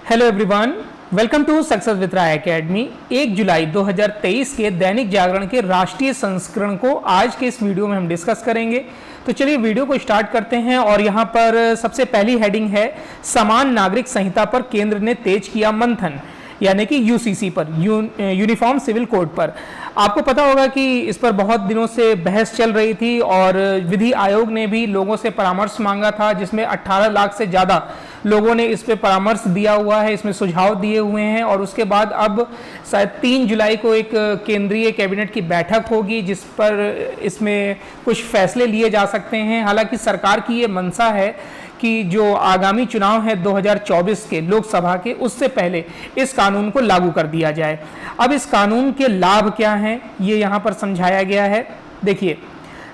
Hello everyone, welcome to success with Rai academy. 1 जुलाई 2023 के दैनिक जागरण के राष्ट्रीय संस्करण को आज के इस वीडियो में हम डिस्कस करेंगे। तो चलिए वीडियो को स्टार्ट करते हैं। और यहाँ पर सबसे पहली हेडिंग है, समान नागरिक संहिता पर केंद्र ने तेज किया मंथन, यानी कि यूसीसी पर, यूनिफॉर्म सिविल कोड पर। आपको पता होगा कि इस पर बहुत दिनों से बहस चल रही थी और विधि आयोग ने भी लोगों से परामर्श मांगा था, जिसमें 18 लाख से ज़्यादा लोगों ने इस पे परामर्श दिया हुआ है, इसमें सुझाव दिए हुए हैं। और उसके बाद अब शायद 3 जुलाई को एक केंद्रीय कैबिनेट की बैठक होगी, जिस पर इसमें कुछ फैसले लिए जा सकते हैं। हालांकि सरकार की ये मंशा है कि जो आगामी चुनाव है 2024 के लोकसभा के, उससे पहले इस कानून को लागू कर दिया जाए। अब इस कानून के लाभ क्या हैं, ये यहाँ पर समझाया गया है। देखिए,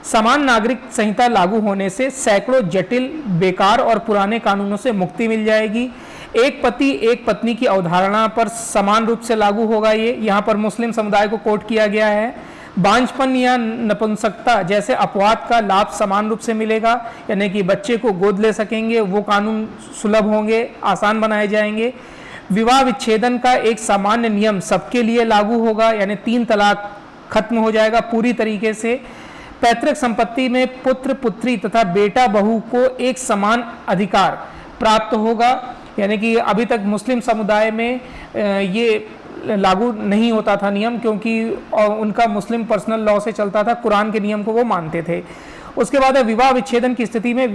समान नागरिक संहिता लागू होने से सैकड़ों जटिल, बेकार और पुराने कानूनों से मुक्ति मिल जाएगी। एक पति एक पत्नी की अवधारणा पर समान रूप से लागू होगा। ये यहाँ पर मुस्लिम समुदाय को कोट किया गया है। बांझपन या नपुंसकता जैसे अपवाद का लाभ समान रूप से मिलेगा, यानी कि बच्चे को गोद ले सकेंगे, वो कानून सुलभ होंगे, आसान बनाए जाएंगे। विवाह विच्छेदन का एक सामान्य नियम सबके लिए लागू होगा, यानी 3 तलाक खत्म हो जाएगा पूरी तरीके से। पैतृक संपत्ति में पुत्र पुत्री तथा बेटा बहू को एक समान अधिकार प्राप्त होगा, यानी कि अभी तक मुस्लिम समुदाय में ये लागू नहीं होता था नियम, क्योंकि उनका मुस्लिम पर्सनल लॉ से चलता था, कुरान के नियम को वो मानते थे। उसके बाद विवाह विच्छेदन की स्थिति में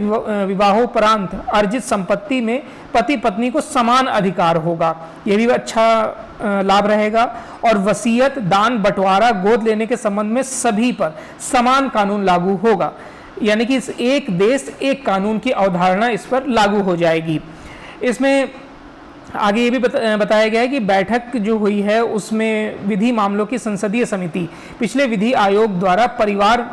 विवाहोपरांत अर्जित संपत्ति में पति पत्नी को समान अधिकार होगा, ये भी अच्छा लाभ रहेगा। और वसीयत, दान, बंटवारा, गोद लेने के संबंध में सभी पर समान कानून लागू होगा, यानी कि इस एक देश एक कानून की अवधारणा इस पर लागू हो जाएगी। इसमें आगे ये भी बताया गया है कि बैठक जो हुई है उसमें विधि मामलों की संसदीय समिति पिछले विधि आयोग द्वारा परिवार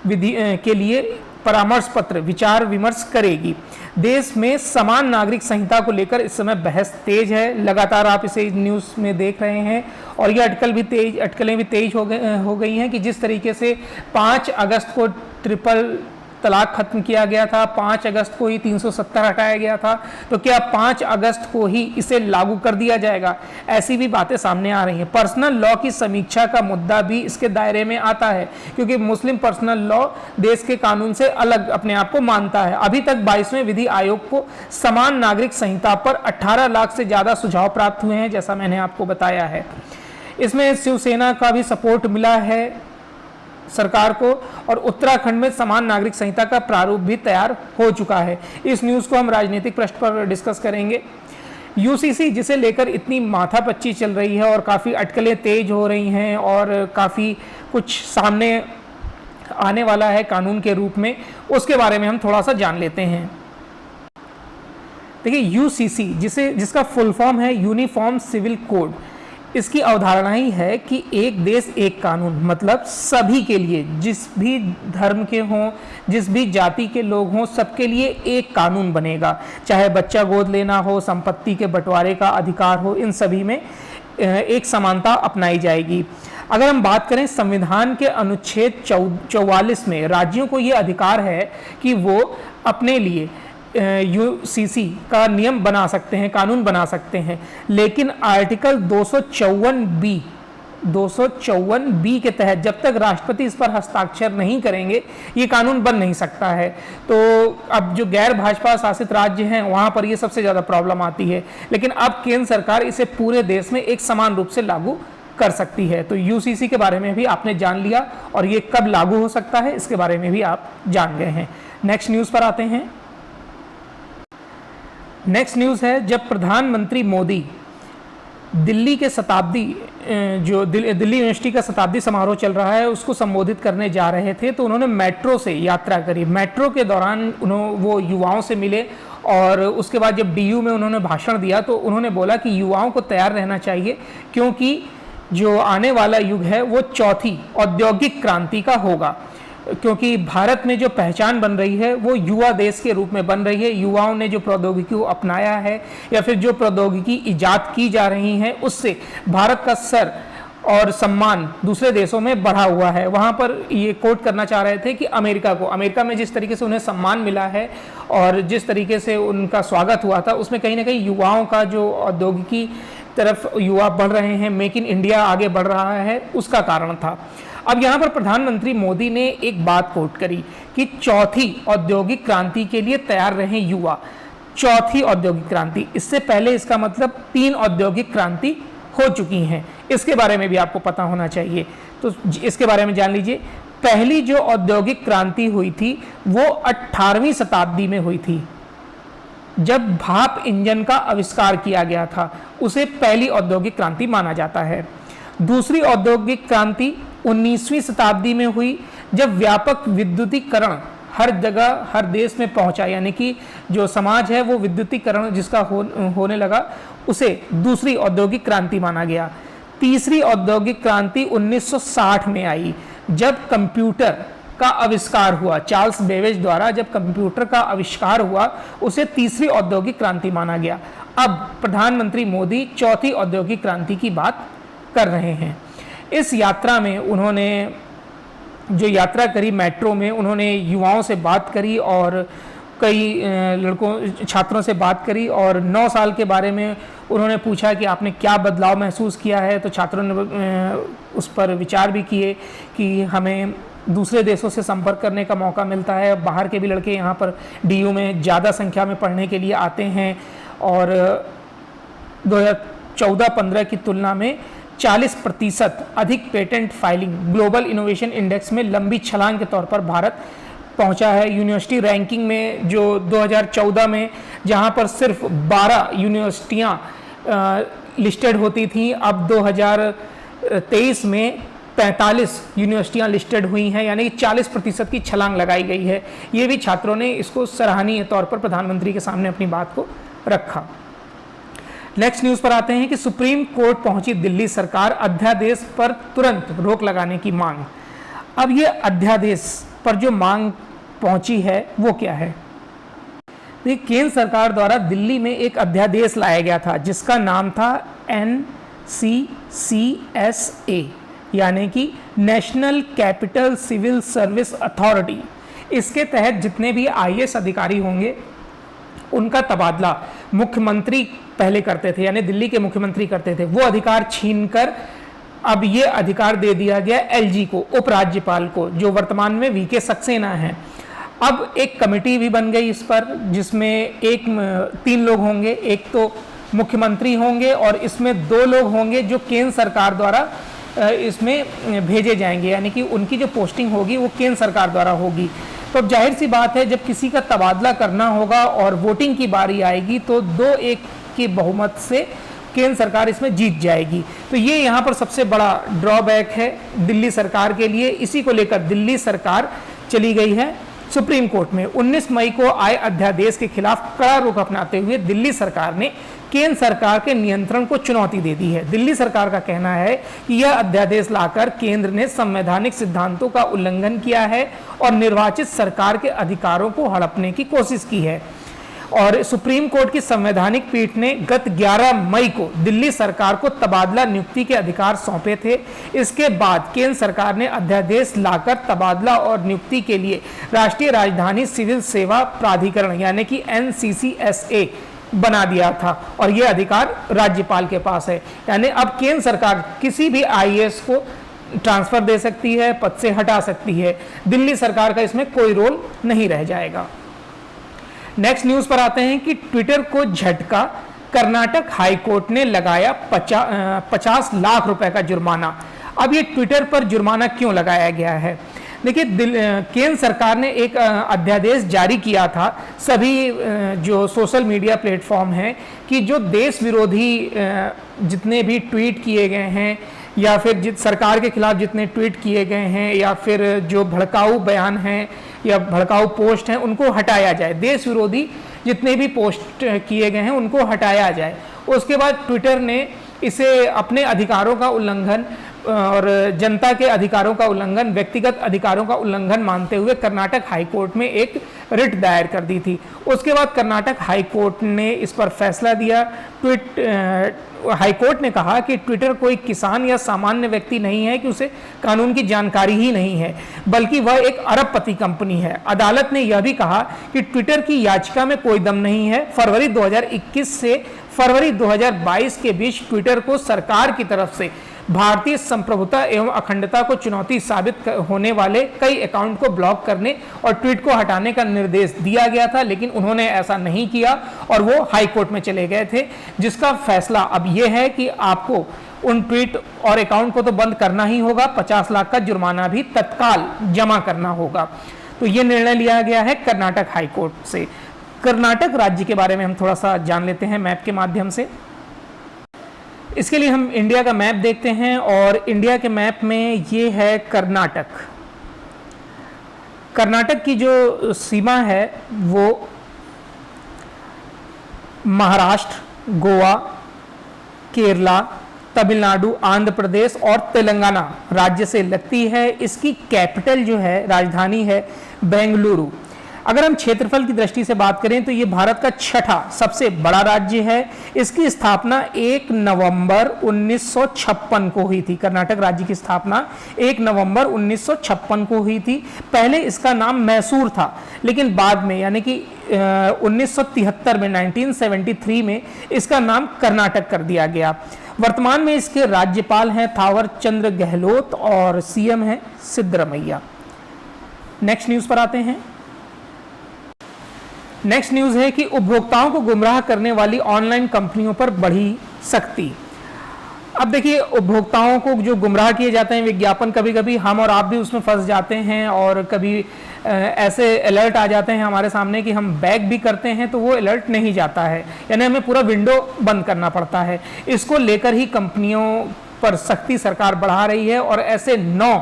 विधि के लिए परामर्श पत्र विचार विमर्श करेगी। देश में समान नागरिक संहिता को लेकर इस समय बहस तेज है, लगातार आप इसे न्यूज़ में देख रहे हैं। और ये अटकलें भी तेज हो गई हैं कि जिस तरीके से 5 अगस्त को ट्रिपल तलाक खत्म किया गया था, 5 अगस्त को ही 370 हटाया गया था, तो क्या 5 अगस्त को ही इसे लागू कर दिया जाएगा? ऐसी भी बातें सामने आ रही हैं। पर्सनल लॉ की समीक्षा का मुद्दा भी इसके दायरे में आता है, क्योंकि मुस्लिम पर्सनल लॉ देश के कानून से अलग अपने आप को मानता है। अभी तक 22वें विधि आयोग को समान नागरिक संहिता पर 18 लाख से ज़्यादा सुझाव प्राप्त हुए हैं, जैसा मैंने आपको बताया है। इसमें शिवसेना का भी सपोर्ट मिला है सरकार को, और उत्तराखंड में समान नागरिक संहिता का प्रारूप भी तैयार हो चुका है। इस न्यूज़ को हम राजनीतिक पृष्ठ पर डिस्कस करेंगे। यूसीसी जिसे लेकर इतनी माथापच्ची चल रही है और काफ़ी अटकलें तेज हो रही हैं और काफ़ी कुछ सामने आने वाला है कानून के रूप में, उसके बारे में हम थोड़ा सा जान लेते हैं। देखिए, यूसीसी जिसका फुल फॉर्म है यूनिफॉर्म सिविल कोड, इसकी अवधारणा ही है कि एक देश एक कानून, मतलब सभी के लिए, जिस भी धर्म के हों, जिस भी जाति के लोग हों, सबके लिए एक कानून बनेगा। चाहे बच्चा गोद लेना हो, संपत्ति के बंटवारे का अधिकार हो, इन सभी में एक समानता अपनाई जाएगी। अगर हम बात करें संविधान के अनुच्छेद 44 में राज्यों को ये अधिकार है कि वो अपने लिए यूसीसी का नियम बना सकते हैं, कानून बना सकते हैं। लेकिन आर्टिकल 254 बी के तहत जब तक राष्ट्रपति इस पर हस्ताक्षर नहीं करेंगे, ये कानून बन नहीं सकता है। तो अब जो गैर भाजपा शासित राज्य हैं, वहाँ पर ये सबसे ज़्यादा प्रॉब्लम आती है। लेकिन अब केंद्र सरकार इसे पूरे देश में एक समान रूप से लागू कर सकती है। तो यूसीसी के बारे में भी आपने जान लिया, और ये कब लागू हो सकता है इसके बारे में भी आप जान गए हैं। नेक्स्ट न्यूज़ पर आते हैं। नेक्स्ट न्यूज़ है, जब प्रधानमंत्री मोदी दिल्ली के दिल्ली यूनिवर्सिटी का शताब्दी समारोह चल रहा है, उसको संबोधित करने जा रहे थे, तो उन्होंने मेट्रो से यात्रा करी। मेट्रो के दौरान वो युवाओं से मिले, और उसके बाद जब डीयू में उन्होंने भाषण दिया तो उन्होंने बोला कि युवाओं को तैयार रहना चाहिए, क्योंकि जो आने वाला युग है वो चौथी औद्योगिक क्रांति का होगा। क्योंकि भारत में जो पहचान बन रही है वो युवा देश के रूप में बन रही है। युवाओं ने जो प्रौद्योगिकी को अपनाया है, या फिर जो प्रौद्योगिकी ईजाद की जा रही है, उससे भारत का सर और सम्मान दूसरे देशों में बढ़ा हुआ है। वहाँ पर ये कोट करना चाह रहे थे कि अमेरिका में जिस तरीके से उन्हें सम्मान मिला है और जिस तरीके से उनका स्वागत हुआ था, उसमें कहीं ना कहीं युवाओं का जो औद्योगिकी तरफ युवा बढ़ रहे हैं, मेक इन इंडिया आगे बढ़ रहा है, उसका कारण था। अब यहाँ पर प्रधानमंत्री मोदी ने एक बात कोट करी कि चौथी औद्योगिक क्रांति के लिए तैयार रहें युवा। चौथी औद्योगिक क्रांति, इससे पहले इसका मतलब 3 औद्योगिक क्रांति हो चुकी हैं। इसके बारे में भी आपको पता होना चाहिए, तो इसके बारे में जान लीजिए। पहली जो औद्योगिक क्रांति हुई थी वो 18वीं शताब्दी में हुई थी, जब भाप इंजन का आविष्कार किया गया था, उसे पहली औद्योगिक क्रांति माना जाता है। दूसरी औद्योगिक क्रांति 19वीं शताब्दी में हुई, जब व्यापक विद्युतीकरण हर जगह हर देश में पहुंचा, यानी कि जो समाज है वो विद्युतीकरण जिसका होने लगा, उसे दूसरी औद्योगिक क्रांति माना गया। तीसरी औद्योगिक क्रांति 1960 में आई, जब कंप्यूटर का आविष्कार हुआ। चार्ल्स बेबेज द्वारा जब कंप्यूटर का आविष्कार हुआ, उसे तीसरी औद्योगिक क्रांति माना गया। अब प्रधानमंत्री मोदी चौथी औद्योगिक क्रांति की बात कर रहे हैं। इस यात्रा में उन्होंने जो यात्रा करी मेट्रो में, उन्होंने युवाओं से बात करी और कई छात्रों से बात करी और 9 साल के बारे में उन्होंने पूछा कि आपने क्या बदलाव महसूस किया है। तो छात्रों ने उस पर विचार भी किए कि हमें दूसरे देशों से संपर्क करने का मौका मिलता है, बाहर के भी लड़के यहाँ पर DU में ज़्यादा संख्या में पढ़ने के लिए आते हैं और 2014-15 की तुलना में 40% अधिक patent filing global innovation index में लंबी छलांग के तौर पर भारत पहुंचा है। यूनिवर्सिटी रैंकिंग में जो 2014 में जहां पर सिर्फ 12 यूनिवर्सिटियां लिस्टेड होती थी, अब 2023 में 45 यूनिवर्सिटियां लिस्टेड हुई हैं, यानी कि 40% की छलांग लगाई गई है। ये भी छात्रों ने इसको सराहनीय तौर पर प्रधानमंत्री के सामने अपनी बात को रखा। नेक्स्ट न्यूज़ पर आते हैं कि सुप्रीम कोर्ट पहुंची दिल्ली सरकार, अध्यादेश पर तुरंत रोक लगाने की मांग। अब ये अध्यादेश पर जो मांग पहुंची है वो क्या है? देखिए, केंद्र सरकार द्वारा दिल्ली में एक अध्यादेश लाया गया था जिसका नाम था NCCSA, यानी कि national capital civil service authority. इसके तहत जितने भी IAS अधिकारी होंगे उनका तबादला मुख्यमंत्री पहले करते थे, यानी दिल्ली के मुख्यमंत्री करते थे। वो अधिकार छीनकर अब ये अधिकार दे दिया गया LG को, उपराज्यपाल को, जो वर्तमान में VK सक्सेना है। अब एक कमेटी भी बन गई इस पर, जिसमें 3 लोग होंगे। एक तो मुख्यमंत्री होंगे और इसमें 2 लोग होंगे जो केंद्र सरकार द्वारा इसमें भेजे जाएंगे, यानी कि उनकी जो पोस्टिंग होगी वो केंद्र सरकार द्वारा होगी। तो अब जाहिर सी बात है, जब किसी का तबादला करना होगा और वोटिंग की बारी आएगी तो 2-1 के बहुमत से केंद्र सरकार इसमें जीत जाएगी। तो ये यहाँ पर सबसे बड़ा ड्रॉबैक है दिल्ली सरकार के लिए। इसी को लेकर दिल्ली सरकार चली गई है सुप्रीम कोर्ट में। 19 मई को आए अध्यादेश के खिलाफ कड़ा रुख अपनाते हुए दिल्ली सरकार ने केंद्र सरकार के नियंत्रण को चुनौती दे दी है। दिल्ली सरकार का कहना है कि यह अध्यादेश लाकर केंद्र ने संवैधानिक सिद्धांतों का उल्लंघन किया है और निर्वाचित सरकार के अधिकारों को हड़पने की कोशिश की है। और सुप्रीम कोर्ट की संवैधानिक पीठ ने गत 11 मई को दिल्ली सरकार को तबादला नियुक्ति के अधिकार सौंपे थे। इसके बाद केंद्र सरकार ने अध्यादेश लाकर तबादला और नियुक्ति के लिए राष्ट्रीय राजधानी सिविल सेवा प्राधिकरण यानी कि NCCSA बना दिया था और यह अधिकार राज्यपाल के पास है। यानी अब केंद्र सरकार किसी भी IAS को ट्रांसफर दे सकती है, पद से हटा सकती है। दिल्ली सरकार का इसमें कोई रोल नहीं रह जाएगा। नेक्स्ट न्यूज पर आते हैं कि ट्विटर को झटका, कर्नाटक हाईकोर्ट ने लगाया 50 लाख रुपए का जुर्माना। अब ये ट्विटर पर जुर्माना क्यों लगाया गया है? देखिए, केंद्र सरकार ने एक अध्यादेश जारी किया था सभी जो सोशल मीडिया प्लेटफॉर्म हैं कि जो देश विरोधी जितने भी ट्वीट किए गए हैं या फिर सरकार के खिलाफ जितने ट्वीट किए गए हैं या फिर जो भड़काऊ बयान हैं या भड़काऊ पोस्ट हैं उनको हटाया जाए। देश विरोधी जितने भी पोस्ट किए गए हैं उनको हटाया जाए। उसके बाद ट्विटर ने इसे अपने अधिकारों का उल्लंघन और जनता के अधिकारों का उल्लंघन, व्यक्तिगत अधिकारों का उल्लंघन मानते हुए कर्नाटक हाईकोर्ट में एक रिट दायर कर दी थी। उसके बाद कर्नाटक हाईकोर्ट ने इस पर फैसला दिया। हाईकोर्ट ने कहा कि ट्विटर कोई किसान या सामान्य व्यक्ति नहीं है कि उसे कानून की जानकारी ही नहीं है, बल्कि वह एक अरबपति कंपनी है। अदालत ने यह भी कहा कि ट्विटर की याचिका में कोई दम नहीं है। फरवरी 2021 से फरवरी 2022 के बीच ट्विटर को सरकार की तरफ से भारतीय संप्रभुता एवं अखंडता को चुनौती साबित होने वाले कई अकाउंट को ब्लॉक करने और ट्वीट को हटाने का निर्देश दिया गया था, लेकिन उन्होंने ऐसा नहीं किया और वो हाई कोर्ट में चले गए थे, जिसका फैसला अब ये है कि आपको उन ट्वीट और अकाउंट को तो बंद करना ही होगा, 50 लाख का जुर्माना भी तत्काल जमा करना होगा। तो ये निर्णय लिया गया है कर्नाटक हाई कोर्ट से। कर्नाटक राज्य के बारे में हम थोड़ा सा जान लेते हैं मैप के माध्यम से। इसके लिए हम इंडिया का मैप देखते हैं और इंडिया के मैप में ये है कर्नाटक। कर्नाटक की जो सीमा है वो महाराष्ट्र, गोवा, केरला, तमिलनाडु, आंध्र प्रदेश और तेलंगाना राज्य से लगती है। इसकी कैपिटल जो है, राजधानी है बेंगलुरु। अगर हम क्षेत्रफल की दृष्टि से बात करें तो ये भारत का छठा सबसे बड़ा राज्य है। इसकी स्थापना 1 नवंबर 1956 को हुई थी। कर्नाटक राज्य की स्थापना 1 नवंबर 1956 को हुई थी। पहले इसका नाम मैसूर था, लेकिन बाद में यानी कि 1973 में 1973 में इसका नाम कर्नाटक कर दिया गया। वर्तमान में इसके राज्यपाल हैं थावर चंद्र गहलोत और सीएम हैं सिद्धरमैया। नेक्स्ट न्यूज पर आते हैं। नेक्स्ट न्यूज है कि उपभोक्ताओं को गुमराह करने वाली ऑनलाइन कंपनियों पर बढ़ी सख्ती। अब देखिए, उपभोक्ताओं को जो गुमराह किए जाते हैं विज्ञापन, कभी कभी हम और आप भी उसमें फंस जाते हैं और कभी ऐसे अलर्ट आ जाते हैं हमारे सामने कि हम बैक भी करते हैं तो वो अलर्ट नहीं जाता है, यानी हमें पूरा विंडो बंद करना पड़ता है। इसको लेकर ही कंपनियों पर सख्ती सरकार बढ़ा रही है और ऐसे 9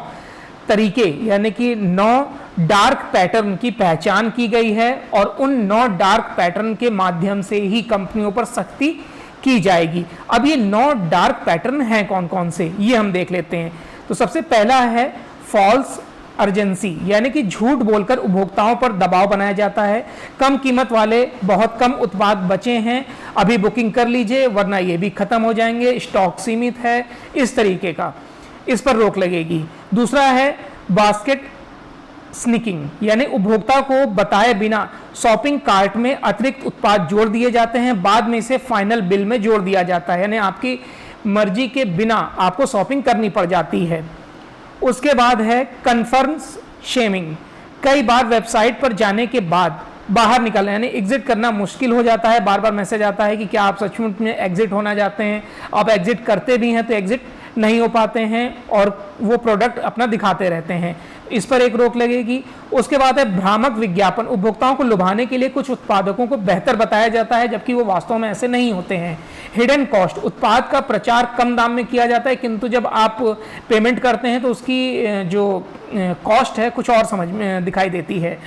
तरीके यानी कि 9 डार्क पैटर्न की पहचान की गई है और उन 9 डार्क पैटर्न के माध्यम से ही कंपनियों पर सख्ती की जाएगी। अब ये 9 डार्क पैटर्न हैं कौन कौन से, ये हम देख लेते हैं। तो सबसे पहला है फॉल्स अर्जेंसी, यानी कि झूठ बोलकर उपभोक्ताओं पर दबाव बनाया जाता है। कम कीमत वाले बहुत कम उत्पाद बचे हैं, अभी बुकिंग कर लीजिए वरना ये भी खत्म हो जाएंगे, स्टॉक सीमित है, इस तरीके का, इस पर रोक लगेगी। दूसरा है बास्केट स्निकिंग, यानी उपभोक्ता को बताए बिना शॉपिंग कार्ट में अतिरिक्त उत्पाद जोड़ दिए जाते हैं, बाद में इसे फाइनल बिल में जोड़ दिया जाता है, यानी आपकी मर्जी के बिना आपको शॉपिंग करनी पड़ जाती है। उसके बाद है कन्फर्म शेमिंग, कई बार वेबसाइट पर जाने के बाद बाहर निकलना यानी एग्जिट करना मुश्किल हो जाता है। बार बार मैसेज आता है कि क्या आप सचमुच में एग्जिट होना चाहते हैं, आप एग्जिट करते भी हैं तो एग्जिट नहीं हो पाते हैं और वो प्रोडक्ट अपना दिखाते रहते हैं, इस पर एक रोक लगेगी। उसके बाद है भ्रामक विज्ञापन, उपभोक्ताओं को लुभाने के लिए कुछ उत्पादकों को बेहतर बताया जाता है जबकि वो वास्तव में ऐसे नहीं होते हैं। हिडन कॉस्ट, उत्पाद का प्रचार कम दाम में किया जाता है किंतु जब आप पेमेंट करते हैं तो उसकी जो कॉस्ट है कुछ और समझ में दिखाई देती है।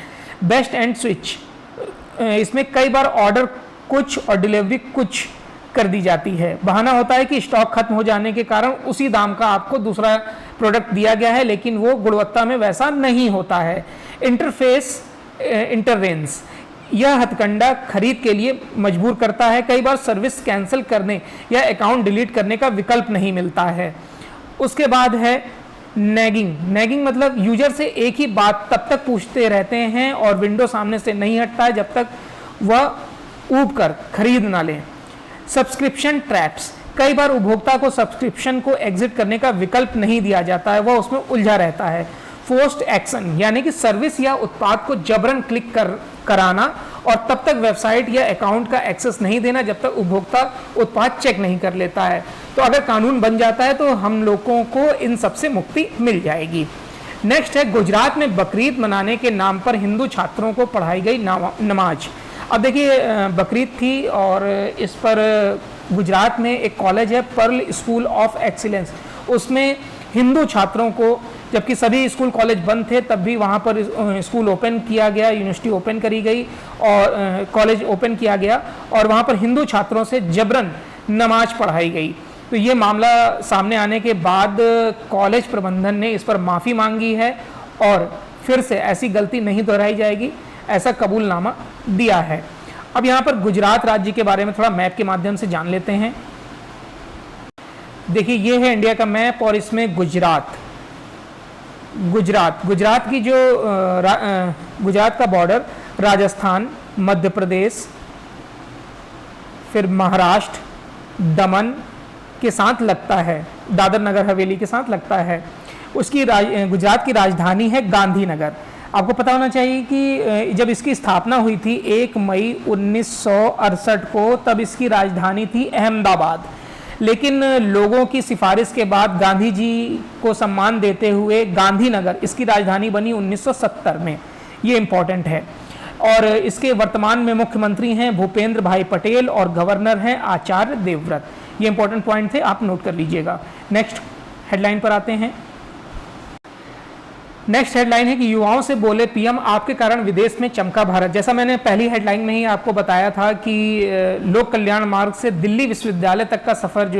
बेस्ट एंड स्विच, इसमें कई बार ऑर्डर कुछ और डिलीवरी कुछ कर दी जाती है। बहाना होता है कि स्टॉक खत्म हो जाने के कारण उसी दाम का आपको दूसरा प्रोडक्ट दिया गया है, लेकिन वो गुणवत्ता में वैसा नहीं होता है। इंटरफेस इंटरवेंस, यह हथकंडा खरीद के लिए मजबूर करता है, कई बार सर्विस कैंसिल करने या अकाउंट डिलीट करने का विकल्प नहीं मिलता है। उसके बाद है नैगिंग, नैगिंग मतलब यूजर से एक ही बात तब तक पूछते रहते हैं और विंडो सामने से नहीं हटता है जब तक वह ऊब कर खरीद ना लें। सब्सक्रिप्शन ट्रैप्स, कई बार उपभोक्ता को सब्सक्रिप्शन को एग्जिट करने का विकल्प नहीं दिया जाता है, वह उसमें उलझा रहता है। फोर्स्ड एक्शन, यानी कि सर्विस या उत्पाद को जबरन क्लिक कराना और तब तक वेबसाइट या अकाउंट का एक्सेस नहीं देना जब तक उपभोक्ता उत्पाद चेक नहीं कर लेता है। तो अगर कानून बन जाता है तो हम लोगों को इन सब से मुक्ति मिल जाएगी। नेक्स्ट है गुजरात में बकरीद मनाने के नाम पर हिंदू छात्रों को पढ़ाई गई नमाज। अब देखिए, बकरीद थी और इस पर गुजरात में एक कॉलेज है पर्ल स्कूल ऑफ एक्सीलेंस, उसमें हिंदू छात्रों को, जबकि सभी स्कूल कॉलेज बंद थे तब भी वहाँ पर स्कूल ओपन किया गया, यूनिवर्सिटी ओपन करी गई और कॉलेज ओपन किया गया और वहाँ पर हिंदू छात्रों से जबरन नमाज पढ़ाई गई। तो ये मामला सामने आने के बाद कॉलेज प्रबंधन ने इस पर माफ़ी मांगी है और फिर से ऐसी गलती नहीं दोहराई जाएगी, ऐसा कबूलनामा दिया है। अब यहाँ पर गुजरात राज्य के बारे में थोड़ा मैप के माध्यम से जान लेते हैं। देखिए ये है इंडिया का मैप और इसमें गुजरात की जो गुजरात का बॉर्डर राजस्थान, मध्य प्रदेश, फिर महाराष्ट्र, दमन के साथ लगता है, दादर नगर हवेली के साथ लगता है। उसकी गुजरात की राजधानी है गांधीनगर। आपको पता होना चाहिए कि जब इसकी स्थापना हुई थी 1 मई 1968 को, तब इसकी राजधानी थी अहमदाबाद। लेकिन लोगों की सिफारिश के बाद गांधी जी को सम्मान देते हुए गांधीनगर इसकी राजधानी बनी 1970 में। ये इम्पोर्टेंट है। और इसके वर्तमान में मुख्यमंत्री हैं भूपेंद्र भाई पटेल और गवर्नर हैं आचार्य देवव्रत। ये इंपॉर्टेंट पॉइंट थे, आप नोट कर लीजिएगा। नेक्स्ट हेडलाइन पर आते हैं। नेक्स्ट हेडलाइन है कि युवाओं से बोले पीएम, आपके कारण विदेश में चमका भारत। जैसा मैंने पहली हेडलाइन में ही आपको बताया था कि लोक कल्याण मार्ग से दिल्ली विश्वविद्यालय तक का सफर जो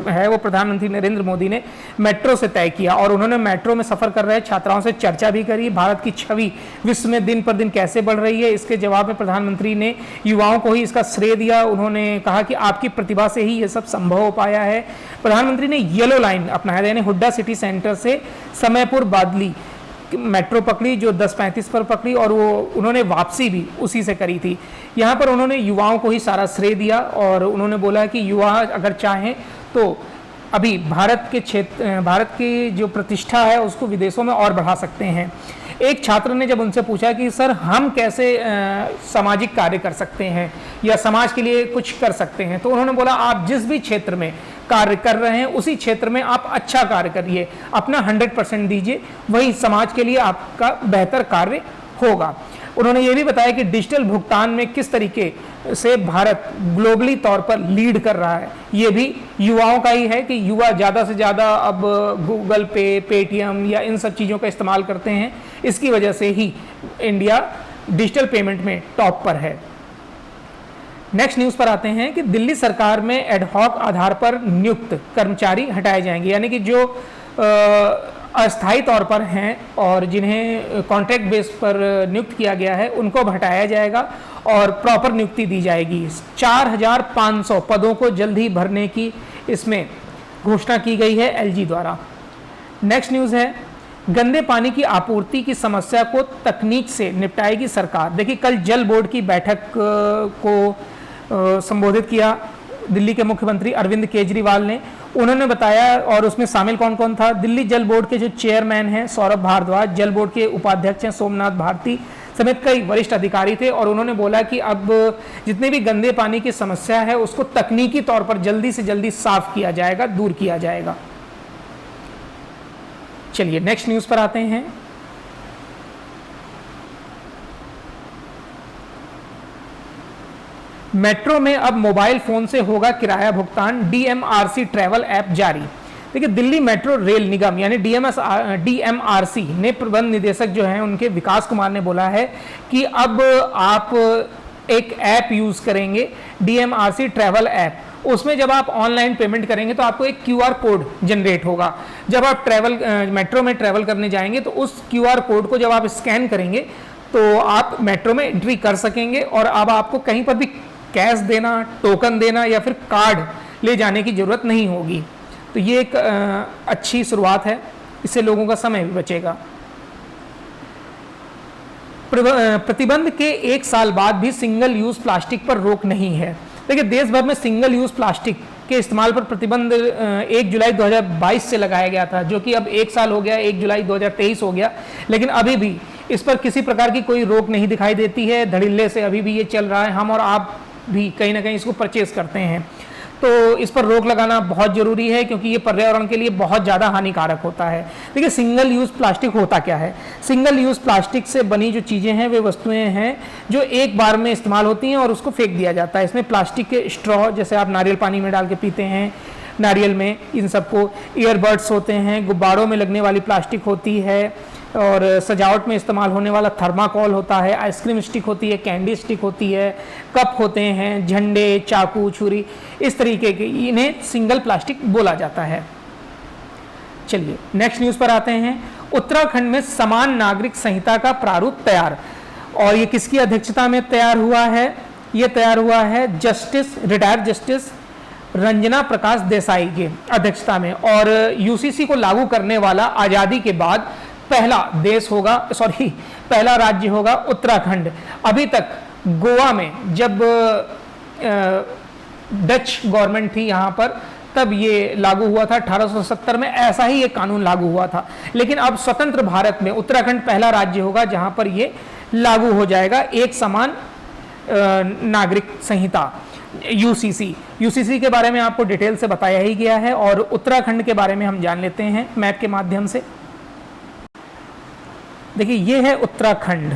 है वो प्रधानमंत्री नरेंद्र मोदी ने मेट्रो से तय किया और उन्होंने मेट्रो में सफर कर रहे छात्राओं से चर्चा भी करी। भारत की छवि विश्व में दिन पर दिन कैसे बढ़ रही है, इसके जवाब में प्रधानमंत्री ने युवाओं को ही इसका श्रेय दिया। उन्होंने कहा कि आपकी प्रतिभा से ही ये सब संभव हो पाया है। प्रधानमंत्री ने येलो लाइन अपनाया, यानी हुड्डा सिटी सेंटर से समयपुर बादली मेट्रो पकड़ी जो 10:35 पर पकड़ी और वो उन्होंने वापसी भी उसी से करी थी। यहाँ पर उन्होंने युवाओं को ही सारा श्रेय दिया और उन्होंने बोला कि युवा अगर चाहें तो अभी भारत की जो प्रतिष्ठा है उसको विदेशों में और बढ़ा सकते हैं। एक छात्र ने जब उनसे पूछा कि सर हम कैसे सामाजिक कार्य कर सकते हैं या समाज के लिए कुछ कर सकते हैं, तो उन्होंने बोला आप जिस भी क्षेत्र में कार्य कर रहे हैं उसी क्षेत्र में आप अच्छा कार्य करिए, अपना 100% दीजिए, वही समाज के लिए आपका बेहतर कार्य होगा। उन्होंने ये भी बताया कि डिजिटल भुगतान में किस तरीके से भारत ग्लोबली तौर पर लीड कर रहा है, ये भी युवाओं का ही है कि युवा ज़्यादा से ज़्यादा अब गूगल पे, पेटीएम या इन सब चीज़ों का इस्तेमाल करते हैं। इसकी वजह से ही इंडिया डिजिटल पेमेंट में टॉप पर है। नेक्स्ट न्यूज़ पर आते हैं कि दिल्ली सरकार में एडहॉक आधार पर नियुक्त कर्मचारी हटाए जाएंगे, यानी कि जो अस्थायी तौर पर हैं और जिन्हें कॉन्ट्रैक्ट बेस पर नियुक्त किया गया है उनको अब हटाया जाएगा और प्रॉपर नियुक्ति दी जाएगी। 4500 पदों को जल्द ही भरने की इसमें घोषणा की गई है एलजी द्वारा। नेक्स्ट न्यूज़ है गंदे पानी की आपूर्ति की समस्या को तकनीक से निपटाएगी सरकार। देखिए कल जल बोर्ड की बैठक को संबोधित किया दिल्ली के मुख्यमंत्री अरविंद केजरीवाल ने। उन्होंने बताया और उसमें शामिल कौन कौन था, दिल्ली जल बोर्ड के जो चेयरमैन हैं सौरभ भारद्वाज, जल बोर्ड के उपाध्यक्ष हैं सोमनाथ भारती समेत कई वरिष्ठ अधिकारी थे। और उन्होंने बोला कि अब जितने भी गंदे पानी की समस्या है उसको तकनीकी तौर पर जल्दी से जल्दी साफ किया जाएगा, दूर किया जाएगा। चलिए नेक्स्ट न्यूज़ पर आते हैं। मेट्रो में अब मोबाइल फोन से होगा किराया भुगतान, डीएमआरसी ट्रैवल ऐप जारी। देखिए दिल्ली मेट्रो रेल निगम यानी डीएमआरसी ने प्रबंध निदेशक जो हैं उनके विकास कुमार ने बोला है कि अब आप एक ऐप यूज़ करेंगे डीएमआरसी ट्रैवल ऐप। उसमें जब आप ऑनलाइन पेमेंट करेंगे तो आपको एक क्यूआर कोड जनरेट होगा। जब आप मेट्रो में ट्रैवल करने जाएंगे तो उस क्यूआर कोड को जब आप स्कैन करेंगे तो आप मेट्रो में एंट्री कर सकेंगे और अब आपको कहीं पर भी कैश देना, टोकन देना या फिर कार्ड ले जाने की ज़रूरत नहीं होगी। तो ये एक अच्छी शुरुआत है, इससे लोगों का समय भी बचेगा। प्रतिबंध के 1 साल बाद भी सिंगल यूज़ प्लास्टिक पर रोक नहीं है। देखिए देश भर में सिंगल यूज़ प्लास्टिक के इस्तेमाल पर प्रतिबंध 1 जुलाई 2022 से लगाया गया था, जो कि अब 1 साल हो गया, 1 जुलाई 2023 हो गया, लेकिन अभी भी इस पर किसी प्रकार की कोई रोक नहीं दिखाई देती है। धड़ल्ले से अभी भी ये चल रहा है, हम और आप भी कहीं ना कहीं इसको परचेज करते हैं। तो इस पर रोक लगाना बहुत ज़रूरी है क्योंकि ये पर्यावरण के लिए बहुत ज़्यादा हानिकारक होता है। देखिए सिंगल यूज़ प्लास्टिक होता क्या है, सिंगल यूज़ प्लास्टिक से बनी जो चीज़ें हैं वे वस्तुएं हैं जो एक बार में इस्तेमाल होती हैं और उसको फेंक दिया जाता है। इसमें प्लास्टिक के स्ट्रॉ, जैसे आप नारियल पानी में डाल के पीते हैं, नारियल में इन सबको, ईयरबड्स होते हैं, गुब्बारों में लगने वाली प्लास्टिक होती है, और सजावट में इस्तेमाल होने वाला थर्माकोल होता है, आइसक्रीम स्टिक होती है, कैंडी स्टिक होती है, कप होते हैं, झंडे, चाकू, छुरी, इस तरीके के इन्हें सिंगल प्लास्टिक बोला जाता है। चलिए नेक्स्ट न्यूज़ पर आते हैं। उत्तराखंड में समान नागरिक संहिता का प्रारूप तैयार, और ये किसकी अध्यक्षता में तैयार हुआ है? ये तैयार हुआ है रिटायर्ड जस्टिस रंजना प्रकाश देसाई के अध्यक्षता में, और यूसीसी को लागू करने वाला आज़ादी के बाद पहला देश होगा, पहला राज्य होगा उत्तराखंड। अभी तक गोवा में जब डच गवर्नमेंट थी यहाँ पर, तब ये लागू हुआ था 1870 में, ऐसा ही ये कानून लागू हुआ था। लेकिन अब स्वतंत्र भारत में उत्तराखंड पहला राज्य होगा जहां पर ये लागू हो जाएगा एक समान नागरिक संहिता, यूसीसी के बारे में आपको डिटेल से बताया ही गया है, और उत्तराखंड के बारे में हम जान लेते हैं मैप के माध्यम से। देखिए ये है उत्तराखंड।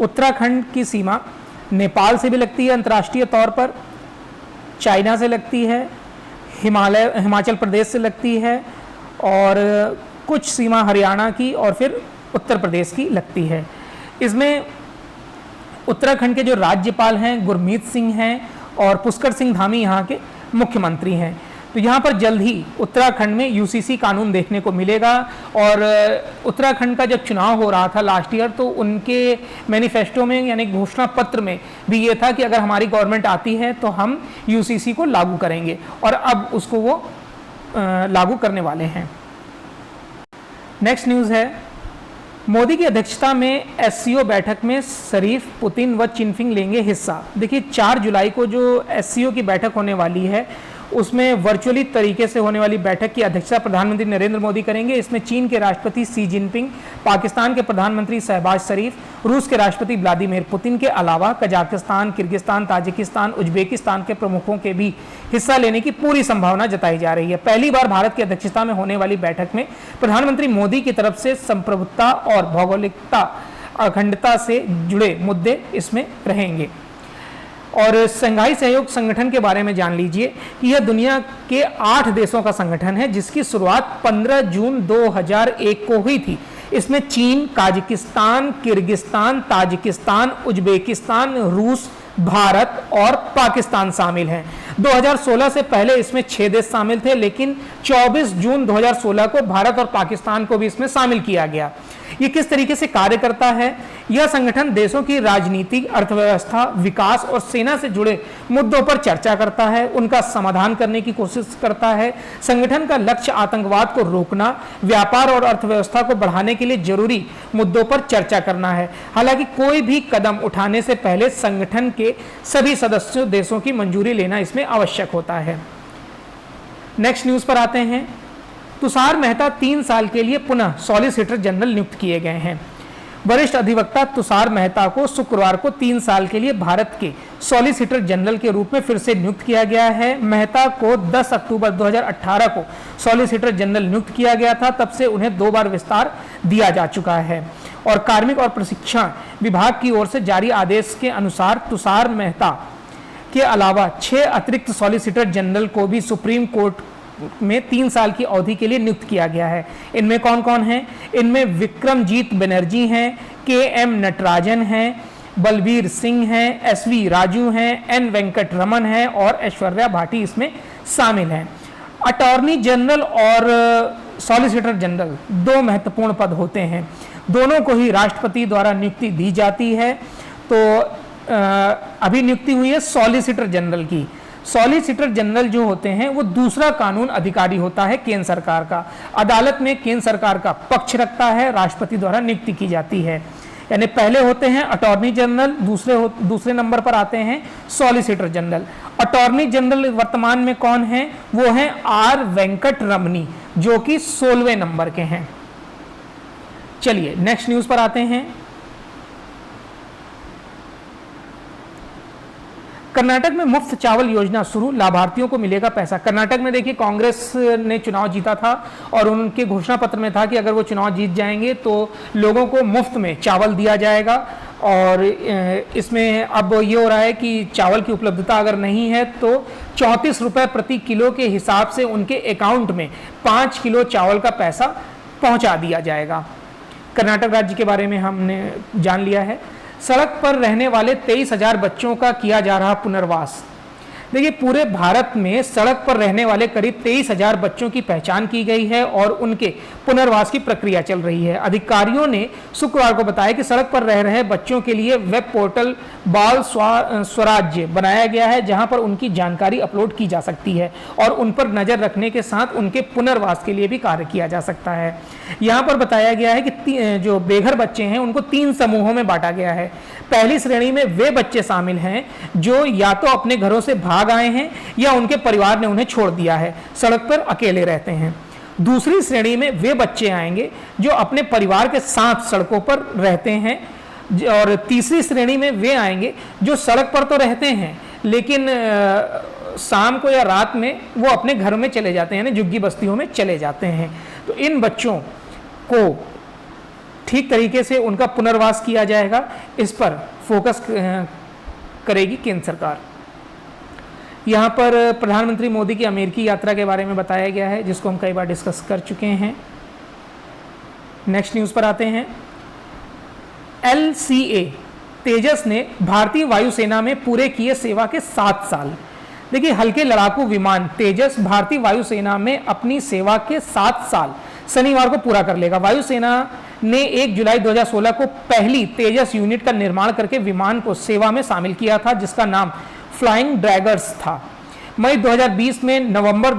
उत्तराखंड की सीमा नेपाल से भी लगती है अंतर्राष्ट्रीय तौर पर, चाइना से लगती है, हिमाचल प्रदेश से लगती है, और कुछ सीमा हरियाणा की और फिर उत्तर प्रदेश की लगती है। इसमें उत्तराखंड के जो राज्यपाल हैं गुरमीत सिंह हैं, और पुष्कर सिंह धामी यहाँ के मुख्यमंत्री हैं। तो यहाँ पर जल्द ही उत्तराखंड में यूसीसी कानून देखने को मिलेगा। और उत्तराखंड का जब चुनाव हो रहा था लास्ट ईयर, तो उनके मैनिफेस्टो में यानी घोषणा पत्र में भी ये था कि अगर हमारी गवर्नमेंट आती है तो हम यूसीसी को लागू करेंगे, और अब उसको वो लागू करने वाले हैं। नेक्स्ट न्यूज़ है, मोदी की अध्यक्षता में एससीओ बैठक में शरीफ, पुतिन व चिनफिंग लेंगे हिस्सा। देखिए 4 जुलाई को जो एससीओ की बैठक होने वाली है, उसमें वर्चुअली तरीके से होने वाली बैठक की अध्यक्षता प्रधानमंत्री नरेंद्र मोदी करेंगे। इसमें चीन के राष्ट्रपति शी जिनपिंग, पाकिस्तान के प्रधानमंत्री शहबाज शरीफ, रूस के राष्ट्रपति व्लादिमीर पुतिन के अलावा कजाकिस्तान, किर्गिस्तान, ताजिकिस्तान, उज्बेकिस्तान के प्रमुखों के भी हिस्सा लेने की पूरी संभावना जताई जा रही है। पहली बार भारत की अध्यक्षता में होने वाली बैठक में प्रधानमंत्री मोदी की तरफ से संप्रभुता और भौगोलिकता, अखंडता से जुड़े मुद्दे इसमें रहेंगे। और शंघाई सहयोग संगठन के बारे में जान लीजिए कि यह दुनिया के 8 देशों का संगठन है, जिसकी शुरुआत 15 जून 2001 को हुई थी। इसमें चीन, काजाकिस्तान, किर्गिस्तान, ताजिकिस्तान, उज्बेकिस्तान, रूस, भारत और पाकिस्तान शामिल हैं। 2016 से पहले इसमें 6 देश शामिल थे, लेकिन 24 जून 2016 को भारत और पाकिस्तान को भी इसमें शामिल किया गया। ये किस तरीके से कार्य करता है? यह संगठन देशों की राजनीति, अर्थव्यवस्था, विकास और सेना से जुड़े मुद्दों पर चर्चा करता है, उनका समाधान करने की कोशिश करता है। संगठन का लक्ष्य आतंकवाद को रोकना, व्यापार और अर्थव्यवस्था को बढ़ाने के लिए जरूरी मुद्दों पर चर्चा करना है। हालांकि कोई भी कदम उठाने से पहले संगठन के सभी सदस्य देशों की मंजूरी लेना इसमें आवश्यक होता है। नेक्स्ट न्यूज पर आते हैं। तुषार मेहता 3 साल के लिए पुनः सॉलिसिटर जनरल नियुक्त किए गए हैं। वरिष्ठ अधिवक्ता तुषार मेहता को शुक्रवार को 3 साल के लिए भारत के सॉलिसिटर जनरल के रूप में फिर से नियुक्त किया गया है। मेहता को 10 अक्टूबर 2018 को सॉलिसिटर जनरल नियुक्त किया गया था, तब से उन्हें 2 बार विस्तार दिया जा चुका है। और कार्मिक और प्रशिक्षण विभाग की ओर से जारी आदेश के अनुसार तुषार मेहता के अलावा 6 अतिरिक्त सॉलिसिटर जनरल को भी सुप्रीम कोर्ट में 3 साल की अवधि के लिए नियुक्त किया गया है। इनमें कौन कौन हैं? इनमें विक्रमजीत बनर्जी हैं, KM नटराजन हैं, बलबीर सिंह हैं, SV राजू हैं, N वेंकट रमन हैं और ऐश्वर्या भाटी इसमें शामिल हैं। अटॉर्नी जनरल और सॉलिसिटर जनरल 2 महत्वपूर्ण पद होते हैं। दोनों को ही राष्ट्रपति द्वारा नियुक्ति दी जाती है। तो अभी नियुक्ति हुई है सॉलिसिटर जनरल की। सॉलिसिटर जनरल जो होते हैं वो दूसरा कानून अधिकारी होता है केंद्र सरकार का। अदालत में केंद्र सरकार का पक्ष रखता है, राष्ट्रपति द्वारा नियुक्ति की जाती है। यानी पहले होते हैं अटॉर्नी जनरल, दूसरे नंबर पर आते हैं सॉलिसिटर जनरल। अटॉर्नी जनरल वर्तमान में कौन है? वो हैं R वेंकट रमनी, जो कि 16वें नंबर के हैं। चलिए नेक्स्ट न्यूज पर आते हैं। कर्नाटक में मुफ्त चावल योजना शुरू, लाभार्थियों को मिलेगा पैसा। कर्नाटक में देखिए कांग्रेस ने चुनाव जीता था और उनके घोषणा पत्र में था कि अगर वो चुनाव जीत जाएंगे तो लोगों को मुफ्त में चावल दिया जाएगा और इसमें अब ये हो रहा है कि चावल की उपलब्धता अगर नहीं है तो 34 रुपये प्रति किलो के हिसाब से उनके अकाउंट में 5 किलो चावल का पैसा पहुंचा दिया जाएगा। कर्नाटक राज्य के बारे में हमने जान लिया है। सड़क पर रहने वाले 23,000 बच्चों का किया जा रहा पुनर्वास। देखिए, पूरे भारत में सड़क पर रहने वाले करीब 23,000 बच्चों की पहचान की गई है और उनके पुनर्वास की प्रक्रिया चल रही है। अधिकारियों ने शुक्रवार को बताया कि सड़क पर रह रहे बच्चों के लिए वेब पोर्टल बाल स्वराज्य बनाया गया है, जहां पर उनकी जानकारी अपलोड की जा सकती है और उन पर नजर रखने के साथ उनके पुनर्वास के लिए भी कार्य किया जा सकता है। यहाँ पर बताया गया है कि जो बेघर बच्चे हैं उनको 3 समूहों में बांटा गया है। पहली श्रेणी में वे बच्चे शामिल हैं जो या तो अपने घरों से भाग आए हैं या उनके परिवार ने उन्हें छोड़ दिया है, सड़क पर अकेले रहते हैं। दूसरी श्रेणी में वे बच्चे आएंगे जो अपने परिवार के साथ सड़कों पर रहते हैं और तीसरी श्रेणी में वे आएंगे जो सड़क पर तो रहते हैं लेकिन शाम को या रात में वो अपने घर में चले जाते हैं, झुग्गी बस्तियों में चले जाते हैं। तो इन बच्चों को ठीक तरीके से उनका पुनर्वास किया जाएगा, इस पर फोकस करेगी केंद्र सरकार। यहाँ पर प्रधानमंत्री मोदी की अमेरिकी यात्रा के बारे में बताया गया है, जिसको हम कई बार डिस्कस कर चुके हैं। नेक्स्ट न्यूज़ पर आते हैं। LCA तेजस ने भारतीय वायुसेना में पूरे किए सेवा के 7 साल। देखिए, हल्के लड़ाकू विमान तेजस भारतीय वायुसेना में अपनी सेवा के 7 साल शनिवार को पूरा कर लेगा। वायुसेना ने 1 जुलाई 2016 को पहली तेजस यूनिट का निर्माण करके विमान को सेवा में शामिल किया था, जिसका नाम फ्लाइंग ड्रैगर्स था। मई 2020 में नवंबर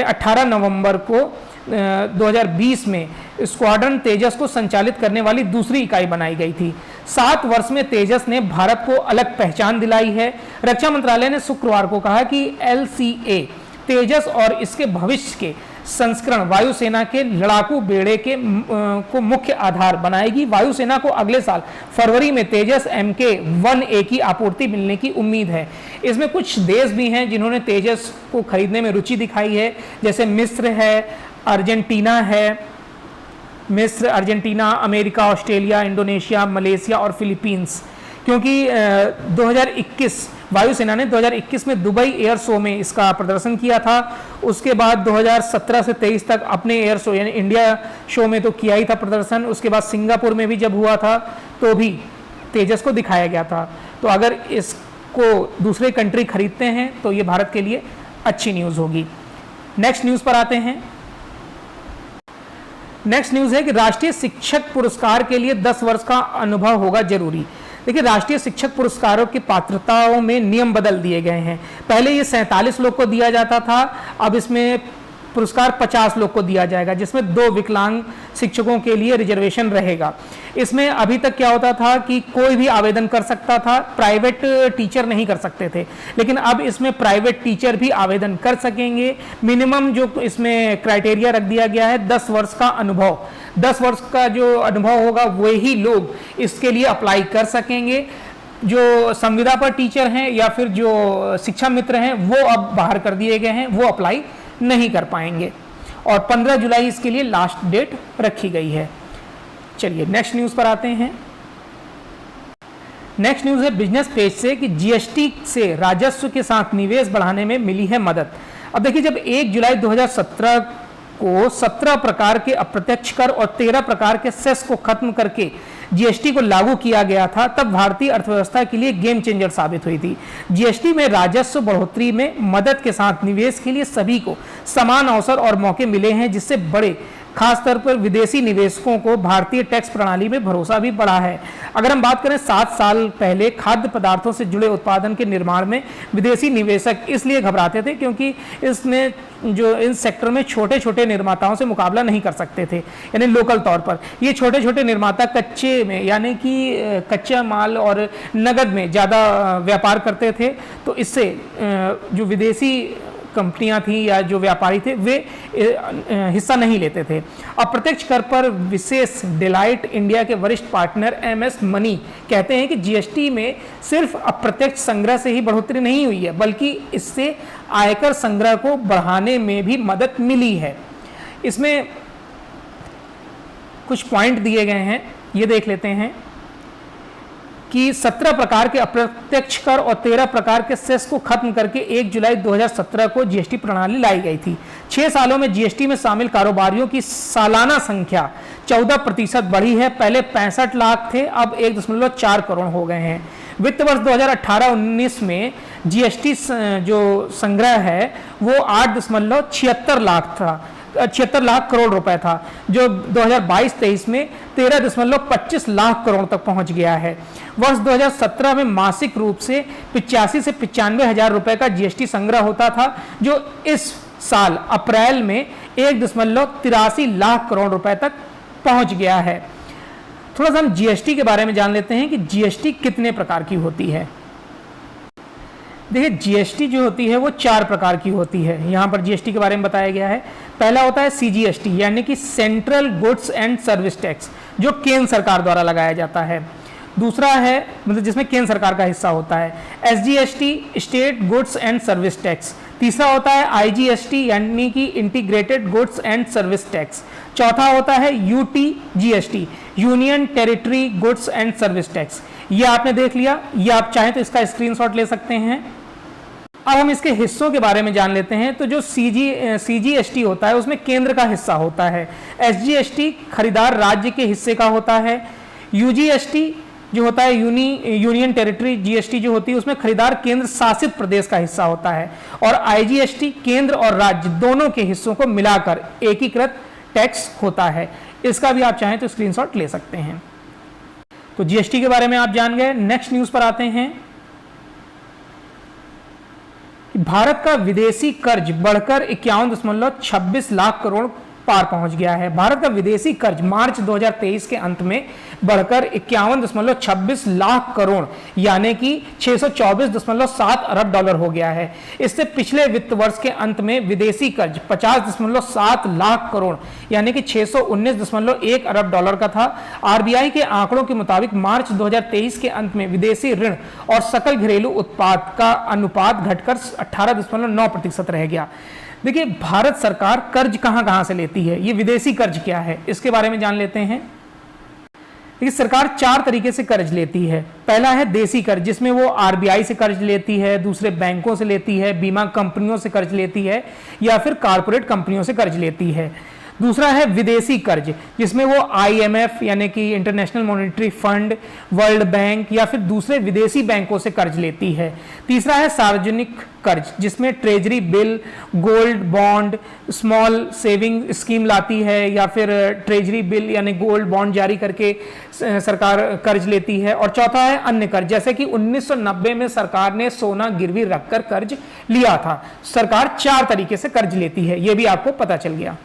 18 नवंबर को 2020 में स्क्वाड्रन तेजस को संचालित करने वाली दूसरी इकाई बनाई गई थी। 7 वर्ष में तेजस ने भारत को अलग पहचान दिलाई है। रक्षा मंत्रालय ने शुक्रवार को कहा कि LCA तेजस और इसके भविष्य के संस्करण वायुसेना के लड़ाकू बेड़े को मुख्य आधार बनाएगी। वायुसेना को अगले साल फरवरी में तेजस MK-1A की आपूर्ति मिलने की उम्मीद है। इसमें कुछ देश भी हैं जिन्होंने तेजस को खरीदने में रुचि दिखाई है, जैसे मिस्र है, अर्जेंटीना है, Argentina, America, Australia, Indonesia, Malaysia और फिलीपींस। क्योंकि 2021 वायुसेना ने 2021 में दुबई एयर शो में इसका प्रदर्शन किया था। उसके बाद 2017 से 23 तक अपने एयर शो यानी इंडिया शो में तो किया ही था प्रदर्शन। उसके बाद सिंगापुर में भी जब हुआ था तो भी तेजस को दिखाया गया था। तो अगर इसको दूसरे कंट्री खरीदते हैं तो ये भारत के लिए अच्छी न्यूज़ होगी। नेक्स्ट न्यूज़ पर आते हैं। नेक्स्ट न्यूज़ है कि राष्ट्रीय शिक्षक पुरस्कार के लिए 10 वर्ष का अनुभव होगा जरूरी। देखिए, राष्ट्रीय शिक्षक पुरस्कारों की पात्रताओं में नियम बदल दिए गए हैं। पहले ये 47 लोग को दिया जाता था, अब इसमें पुरस्कार 50 लोग को दिया जाएगा, जिसमें 2 विकलांग शिक्षकों के लिए रिजर्वेशन रहेगा। इसमें अभी तक क्या होता था कि कोई भी आवेदन कर सकता था, प्राइवेट टीचर नहीं कर सकते थे, लेकिन अब इसमें प्राइवेट टीचर भी आवेदन कर सकेंगे। मिनिमम जो इसमें क्राइटेरिया रख दिया गया है 10 वर्ष का अनुभव। 10 वर्ष का जो अनुभव होगा वही लोग इसके लिए अप्लाई कर सकेंगे। जो संविदा पर टीचर हैं या फिर जो शिक्षा मित्र हैं वो अब बाहर कर दिए गए हैं, वो अप्लाई नहीं कर पाएंगे और 15 जुलाई इसके लिए लास्ट डेट रखी गई है। चलिए नेक्स्ट न्यूज़ पर आते हैं। नेक्स्ट न्यूज़ है बिजनेस पेज से कि GST से राजस्व के साथ निवेश बढ़ाने में मिली है मदद। अब देखिए, जब 1 जुलाई 2017 को 17 प्रकार के अप्रत्यक्ष कर और 13 प्रकार के सेस को खत्म करके GST को लागू किया गया था, तब भारतीय अर्थव्यवस्था के लिए गेम चेंजर साबित हुई थी। GST में राजस्व बढ़ोतरी में मदद के साथ निवेश के लिए सभी को समान अवसर और मौके मिले हैं, जिससे बड़े खासतौर पर विदेशी निवेशकों को भारतीय टैक्स प्रणाली में भरोसा भी बढ़ा है। अगर हम बात करें 7 साल पहले खाद्य पदार्थों से जुड़े उत्पादन के निर्माण में विदेशी निवेशक इसलिए घबराते थे क्योंकि इसमें जो इन सेक्टर में छोटे छोटे निर्माताओं से मुकाबला नहीं कर सकते थे, यानी लोकल तौर पर ये छोटे छोटे निर्माता कच्चे में यानी कि कच्चा माल और नगद में ज़्यादा व्यापार करते थे। तो इससे जो विदेशी कंपनियां थी या जो व्यापारी थे वे हिस्सा नहीं लेते थे। अप्रत्यक्ष कर पर विशेष डेलाइट इंडिया के वरिष्ठ पार्टनर MS मनी कहते हैं कि GST में सिर्फ अप्रत्यक्ष संग्रह से ही बढ़ोतरी नहीं हुई है, बल्कि इससे आयकर संग्रह को बढ़ाने में भी मदद मिली है। इसमें कुछ पॉइंट दिए गए हैं ये देख लेते हैं कि 17 प्रकार के अप्रत्यक्ष कर और 13 प्रकार के सेस को खत्म करके 1 जुलाई 2017 को जीएसटी प्रणाली लाई गई थी। 6 सालों में जीएसटी में शामिल कारोबारियों की सालाना संख्या 14% बढ़ी है। पहले 65 लाख थे, अब 1.4 करोड़ हो गए हैं। वित्त वर्ष 2018-19 में जीएसटी जो संग्रह है वो 8.76 लाख था, 76 लाख करोड़ रुपए था, जो 2022-23 में 13.25 लाख करोड़ तक पहुंच गया है। वर्ष 2017 में मासिक रूप से 85 से 95 हजार रुपए का जीएसटी संग्रह होता था, जो इस साल अप्रैल में 1.83 लाख करोड़ रुपए तक पहुंच गया है। थोड़ा सा हम जीएसटी के बारे में जान लेते हैं कि जीएसटी कितने प्रकार की होती है। देखिए, जीएसटी जो होती है वो 4 प्रकार की होती है। यहाँ पर जीएसटी के बारे में बताया गया है। पहला होता है सीजीएसटी, यानी कि central goods and service tax, जो केंद्र सरकार द्वारा लगाया जाता है। दूसरा है, मतलब जिसमें केंद्र सरकार का हिस्सा होता है, SGST, state goods and service tax. तीसरा होता है आईजीएसटी, यानी कि integrated goods and service tax. चौथा होता है UTGST, union territory goods and service tax. ये आपने देख लिया, ये आप चाहें तो इसका स्क्रीनशॉट ले सकते हैं। अब हम इसके हिस्सों के बारे में जान लेते हैं। तो जो सीजीएसटी होता है उसमें केंद्र का हिस्सा होता है। एसजीएसटी खरीदार राज्य के हिस्से का होता है। यूजीएसटी जो होता है यूनियन टेरिटरी जीएसटी जो होती है उसमें खरीदार केंद्र शासित प्रदेश का हिस्सा होता है। और आईजीएसटी केंद्र और राज्य दोनों के हिस्सों को मिलाकर एकीकृत टैक्स होता है। इसका भी आप चाहें तो स्क्रीनशॉट ले सकते हैं। तो जीएसटी के बारे में आप जान गए। नेक्स्ट न्यूज पर आते हैं। भारत का विदेशी कर्ज बढ़कर 51.26 लाख करोड़ पार पहुंच गया है। भारत का विदेशी कर्ज मार्च 2023 के अंत में बढ़कर 51.26 लाख करोड़ यानी कि 624.7 अरब डॉलर हो गया है। इससे पिछले वित्त वर्ष के अंत में विदेशी कर्ज 50.7 लाख करोड़ यानी कि 619.1 अरब डॉलर का था। आरबीआई के आंकड़ों के मुताबिक मार्च 2023 के अंत में विदेशी ऋण और सकल घरेलू उत्पाद का अनुपात घटकर 18.9% रह गया। देखिए, भारत सरकार कर्ज कहां से लेती है, ये विदेशी कर्ज क्या है, इसके बारे में जान लेते हैं। देखिए, सरकार 4 तरीके से कर्ज लेती है। पहला है देसी कर्ज, जिसमें वो आरबीआई से कर्ज लेती है, दूसरे बैंकों से लेती है, बीमा कंपनियों से कर्ज लेती है या फिर कारपोरेट कंपनियों से कर्ज लेती है। दूसरा है विदेशी कर्ज, जिसमें वो आईएमएफ यानी कि international monetary fund, world bank या फिर दूसरे विदेशी बैंकों से कर्ज लेती है। तीसरा है सार्वजनिक कर्ज, जिसमें treasury bill, gold bond, small saving scheme लाती है या फिर ट्रेजरी बिल यानी गोल्ड बॉन्ड जारी करके सरकार कर्ज लेती है। और चौथा है अन्य कर्ज, जैसे कि 1990 में सरकार ने सोना गिरवी रखकर कर्ज लिया था। सरकार 4 तरीके से कर्ज लेती है, यह भी आपको पता चल गया।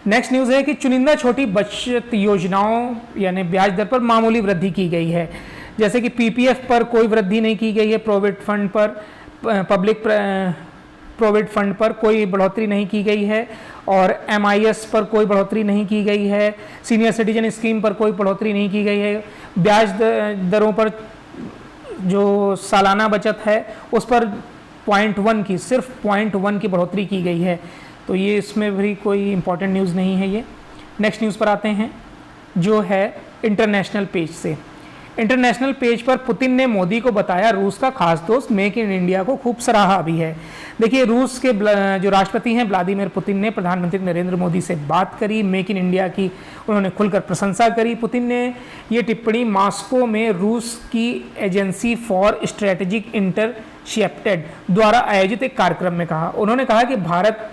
नेक्स्ट न्यूज है कि चुनिंदा छोटी बचत योजनाओं यानी ब्याज दर पर मामूली वृद्धि की गई है। जैसे कि पीपीएफ पर कोई वृद्धि नहीं की गई है, प्रोविडेंट फंड पर, पब्लिक प्रोविडेंट फंड पर कोई बढ़ोतरी नहीं की गई है और एमआईएस पर कोई बढ़ोतरी नहीं की गई है। सीनियर सिटीजन स्कीम पर कोई बढ़ोतरी नहीं की गई है। ब्याज दरों पर जो सालाना बचत है उस पर 0.1 की, सिर्फ 0.1 की बढ़ोतरी की गई है। तो ये इसमें भी कोई इंपॉर्टेंट न्यूज़ नहीं है ये। नेक्स्ट न्यूज़ पर आते हैं जो है इंटरनेशनल पेज से। इंटरनेशनल पेज पर पुतिन ने मोदी को बताया रूस का खास दोस्त, मेक इन इंडिया को खूब सराहा भी है। देखिए, रूस के जो राष्ट्रपति हैं व्लादिमीर पुतिन ने प्रधानमंत्री नरेंद्र मोदी से बात करी, मेक इन इंडिया की उन्होंने खुलकर प्रशंसा करी। पुतिन ने ये टिप्पणी मॉस्को में रूस की एजेंसी फॉर स्ट्रेटेजिक इंटरशिप्टेड द्वारा आयोजित एक कार्यक्रम में कहा। उन्होंने कहा कि भारत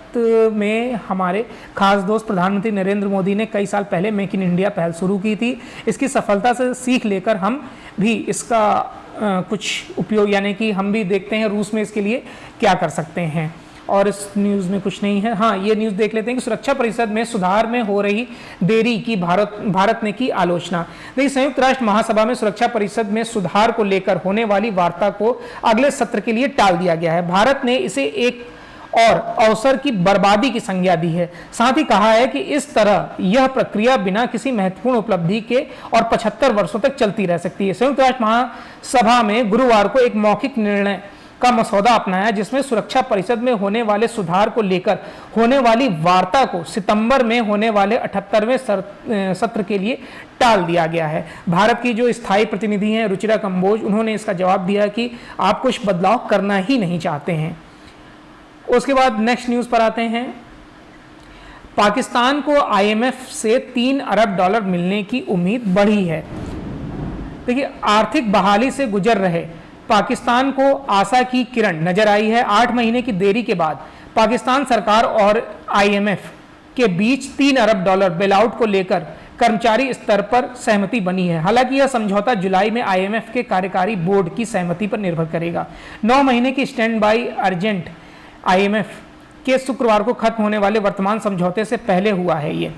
में हमारे खास दोस्त प्रधानमंत्री नरेंद्र मोदी ने कई साल पहले मेक इन इंडिया पहल शुरू की थी। इसकी सफलता से सीख लेकर हम भी इसका कुछ उपयोग यानी कि हम भी देखते हैं रूस में इसके लिए क्या कर सकते हैं। और इस न्यूज़ में कुछ नहीं है। हाँ, ये न्यूज़ देख लेते हैं कि सुरक्षा परिषद में सुधार में हो रही देरी की भारत ने की आलोचना। देखिए, संयुक्त राष्ट्र महासभा में सुरक्षा परिषद में सुधार को लेकर होने वाली वार्ता को अगले सत्र के लिए टाल दिया गया है। भारत ने इसे एक और अवसर की बर्बादी की संज्ञा दी है। साथ ही कहा है कि इस तरह यह प्रक्रिया बिना किसी महत्वपूर्ण उपलब्धि के और 75 वर्षों तक चलती रह सकती है। संयुक्त राष्ट्र महासभा में गुरुवार को एक मौखिक निर्णय का मसौदा अपनाया, जिसमें सुरक्षा परिषद में होने वाले सुधार को लेकर होने वाली वार्ता को सितंबर में होने वाले 78वें सत्र के लिए टाल दिया गया है। भारत की जो स्थायी प्रतिनिधि हैं रुचिरा कंबोज, उन्होंने इसका जवाब दिया कि आप कुछ बदलाव करना ही नहीं चाहते हैं। उसके बाद नेक्स्ट न्यूज़ पर आते हैं। पाकिस्तान को IMF से $3 अरब मिलने की उम्मीद बढ़ी है। देखिए, आर्थिक बहाली से गुजर रहे पाकिस्तान को आशा की किरण नजर आई है। 8 महीने की देरी के बाद पाकिस्तान सरकार और IMF के बीच $3 अरब बेलआउट को लेकर कर्मचारी स्तर पर सहमति बनी है। हालांकि यह समझौता जुलाई में IMF के कार्यकारी बोर्ड की सहमति पर निर्भर करेगा। 9 महीने की स्टैंड बाई अर्जेंट IMF के शुक्रवार को खत्म होने वाले वर्तमान समझौते से पहले हुआ है ये।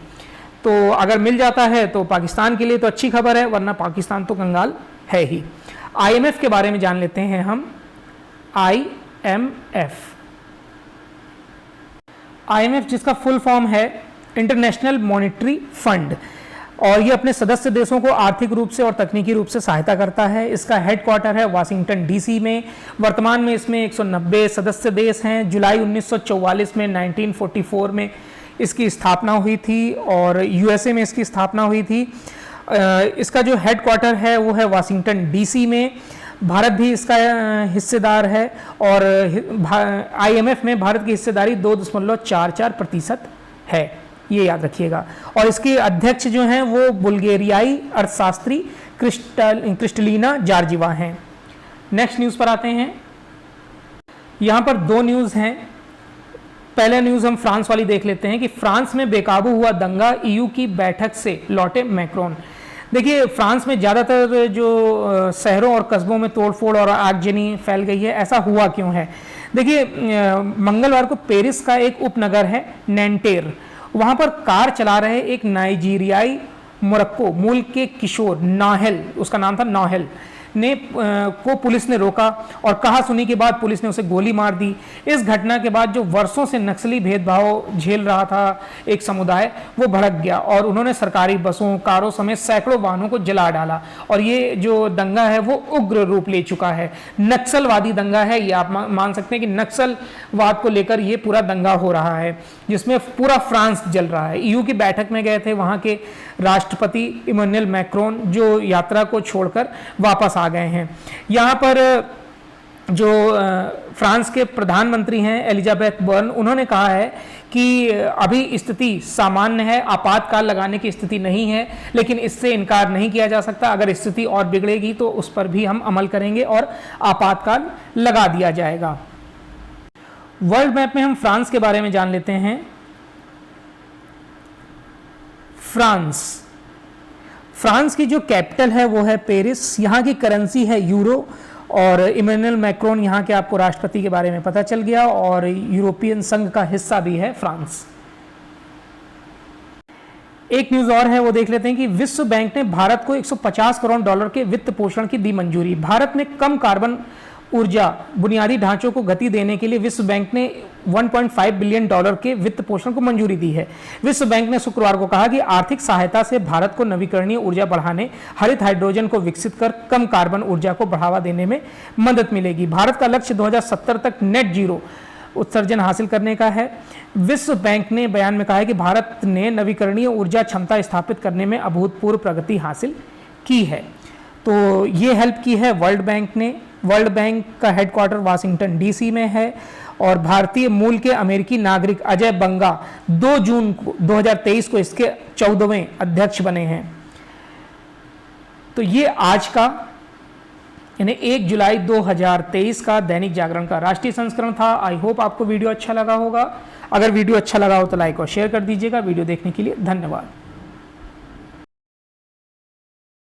तो अगर मिल जाता है तो पाकिस्तान के लिए तो अच्छी खबर है, वरना पाकिस्तान तो कंगाल है ही। IMF के बारे में जान लेते हैं हम। IMF जिसका फुल फॉर्म है इंटरनेशनल मॉनेटरी फंड, और ये अपने सदस्य देशों को आर्थिक रूप से और तकनीकी रूप से सहायता करता है। इसका हेडक्वार्टर है वाशिंगटन DC में। वर्तमान में इसमें 190 सदस्य देश हैं। जुलाई 1944 में 1944 में इसकी स्थापना हुई थी और USA में इसकी स्थापना हुई थी। इसका जो हेडक्वार्टर है वो है वाशिंगटन DC में। भारत भी इसका हिस्सेदार है और IMF में भारत की हिस्सेदारी 2.44% है, ये याद रखिएगा। और इसके अध्यक्ष जो हैं वो बुल्गेरियाई अर्थशास्त्री क्रिस्टलिना जॉर्जीवा हैं। नेक्स्ट न्यूज़ पर आते हैं। यहाँ पर 2 न्यूज़ हैं। पहले न्यूज़ हम फ्रांस वाली देख लेते हैं कि फ्रांस में बेकाबू हुआ दंगा, EU की बैठक से लौटे मैक्रोन। देखिए, फ्रांस में ज़्यादातर जो शहरों और कस्बों में तोड़फोड़ और आगजनी फैल गई है। ऐसा हुआ क्यों है? देखिए, मंगलवार को पेरिस का एक उपनगर है नैंटेर, वहाँ पर कार चला रहे एक नाइजीरियाई मोरक्को मूल के किशोर नाहेल, उसका नाम था नाहेल ने को पुलिस ने रोका और कहा सुनी के बाद पुलिस ने उसे गोली मार दी। इस घटना के बाद जो वर्षों से नक्सली भेदभाव झेल रहा था एक समुदाय, वो भड़क गया और उन्होंने सरकारी बसों, कारों समेत सैकड़ों वाहनों को जला डाला। और ये जो दंगा है वो उग्र रूप ले चुका है, नक्सलवादी दंगा है। ये आप मान सकते हैं कि नक्सलवाद को लेकर ये पूरा दंगा हो रहा है, जिसमें पूरा फ्रांस जल रहा है। EU की बैठक में गए थे वहाँ के राष्ट्रपति इमैनुअल मैक्रोन, जो यात्रा को छोड़कर वापस आ गए हैं। यहाँ पर जो फ्रांस के प्रधानमंत्री हैं एलिजाबेथ बर्न, उन्होंने कहा है कि अभी स्थिति सामान्य है, आपातकाल लगाने की स्थिति नहीं है, लेकिन इससे इनकार नहीं किया जा सकता। अगर स्थिति और बिगड़ेगी तो उस पर भी हम अमल करेंगे और आपातकाल लगा दिया जाएगा। वर्ल्ड मैप में हम फ्रांस के बारे में जान लेते हैं। फ्रांस की जो कैपिटल है वो है पेरिस। यहाँ की करेंसी है यूरो और इमैनुअल मैक्रोन यहाँ के आपको राष्ट्रपति के बारे में पता चल गया, और यूरोपियन संघ का हिस्सा भी है फ्रांस। एक न्यूज़ और है वो देख लेते हैं कि विश्व बैंक ने भारत को $150 करोड़ के वित्त पोषण की दी मंजूरी। भारत में कम कार्बन ऊर्जा बुनियादी ढांचों को गति देने के लिए विश्व बैंक ने $1.5 बिलियन के वित्त पोषण को मंजूरी दी है। विश्व बैंक ने शुक्रवार को कहा कि आर्थिक सहायता से भारत को नवीकरणीय ऊर्जा बढ़ाने, हरित हाइड्रोजन को विकसित कर कम कार्बन ऊर्जा को बढ़ावा देने में मदद मिलेगी। भारत का लक्ष्य 2070 तक नेट जीरो उत्सर्जन हासिल करने का है। विश्व बैंक ने बयान में कहा है कि भारत ने नवीकरणीय ऊर्जा क्षमता स्थापित करने में अभूतपूर्व प्रगति हासिल की है। तो ये हेल्प की है वर्ल्ड बैंक ने। वर्ल्ड बैंक का हेडक्वार्टर वाशिंगटन DC में है और भारतीय मूल के अमेरिकी नागरिक अजय बंगा 2 जून 2023 को इसके 14वें अध्यक्ष बने हैं। तो ये आज का यानी 1 जुलाई 2023 का दैनिक जागरण का राष्ट्रीय संस्करण था। आई होप आपको वीडियो अच्छा लगा होगा। अगर वीडियो अच्छा लगा हो तो लाइक और शेयर कर दीजिएगा। वीडियो देखने के लिए धन्यवाद।